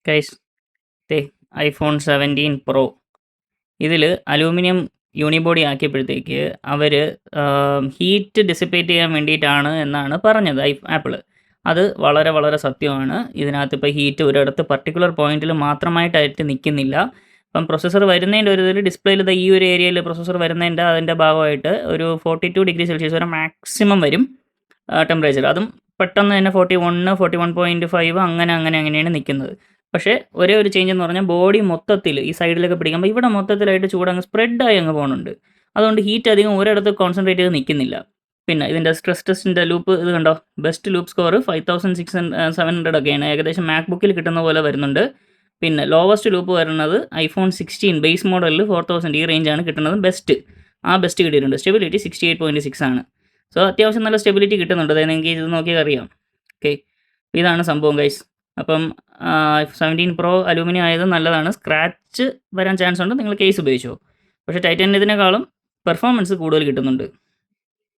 Guys ദേ iPhone 17 pro ഇതിൽ aluminium unibody ആക്കിയപ്പോഴത്തേക്ക് അവർ heat dissipate ചെയ്യാൻ വേണ്ടിയിട്ടാണ് എന്നാണ് പറഞ്ഞത് ആപ്പിൾ. അത് വളരെ വളരെ സത്യമാണ്. ഇതിനകത്ത് ഇപ്പോൾ ഹീറ്റ് ഒരിടത്ത് പർട്ടിക്കുലർ പോയിന്റിൽ മാത്രമായിട്ടായിട്ട് നിൽക്കുന്നില്ല. ഇപ്പം പ്രൊസസ്സർ വരുന്നതിൻ്റെ ഒരു ഇതിൽ ഡിസ്പ്ലേയിൽ ഈ ഒരു ഏരിയയിൽ പ്രൊസസ്സർ വരുന്നതിൻ്റെ അതിൻ്റെ ഭാഗമായിട്ട് ഒരു 42 ഡിഗ്രി സെൽഷ്യസ് വരെ മാക്സിമം വരും ടെമ്പറേച്ചർ. അതും പെട്ടെന്ന് തന്നെ 41, 41.5 അങ്ങനെയാണ് നിൽക്കുന്നത്. പക്ഷേ ഒരേ ഒരു ചേഞ്ച് എന്ന് പറഞ്ഞാൽ ബോഡി മൊത്തത്തിൽ ഈ സൈഡിലൊക്കെ പിടിക്കുമ്പോൾ ഇവിടെ മൊത്തത്തിലായിട്ട് ചൂടങ്ങ് സ്പ്രെഡായി അങ്ങ് പോകുന്നുണ്ട്. അതുകൊണ്ട് ഹീറ്റ് അധികം ഒരിടത്ത് കോൺസെൻട്രേറ്റ് ചെയ്ത് നിൽക്കുന്നില്ല. പിന്നെ ഇതിൻ്റെ സ്ട്രെസ് ടെസ്റ്റിൻ്റെ ലൂപ്പ് ഇത് കണ്ടോ, ബെസ്റ്റ് ലൂപ്പ് സ്കോർ 5600 ഒക്കെയാണ്. ഏകദേശം മാക്ബുക്കിൽ കിട്ടുന്ന പോലെ വരുന്നുണ്ട്. പിന്നെ ലോവസ്റ്റ് ലൂപ്പ് വരുന്നത് ഐഫോൺ 16 ബേസ് മോഡലിൽ 4000 ഈ റേഞ്ചാണ് കിട്ടുന്നത്. ബെസ്റ്റ് കിട്ടിയിട്ടുണ്ട്. സ്റ്റെബിലിറ്റി 68.6 ആണ്. സോ അത്യാവശ്യം നല്ല സ്റ്റെബിലിറ്റി കിട്ടുന്നുണ്ട്. അതായത് നിങ്ങൾക്ക് ഇത് നോക്കിയാൽ അറിയാം. ഓക്കെ, ഇതാണ് സംഭവം ഗൈസ്. അപ്പം 17 പ്രോ അലൂമിനിയം ആയത് നല്ലതാണ്. സ്ക്രാച്ച് വരാൻ ചാൻസ് ഉണ്ട്, നിങ്ങൾ കേസ് ഉപയോഗിച്ചോ. പക്ഷേ ടൈറ്റാനിയത്തിനേക്കാളും പെർഫോമൻസ് കൂടുതൽ കിട്ടുന്നുണ്ട്.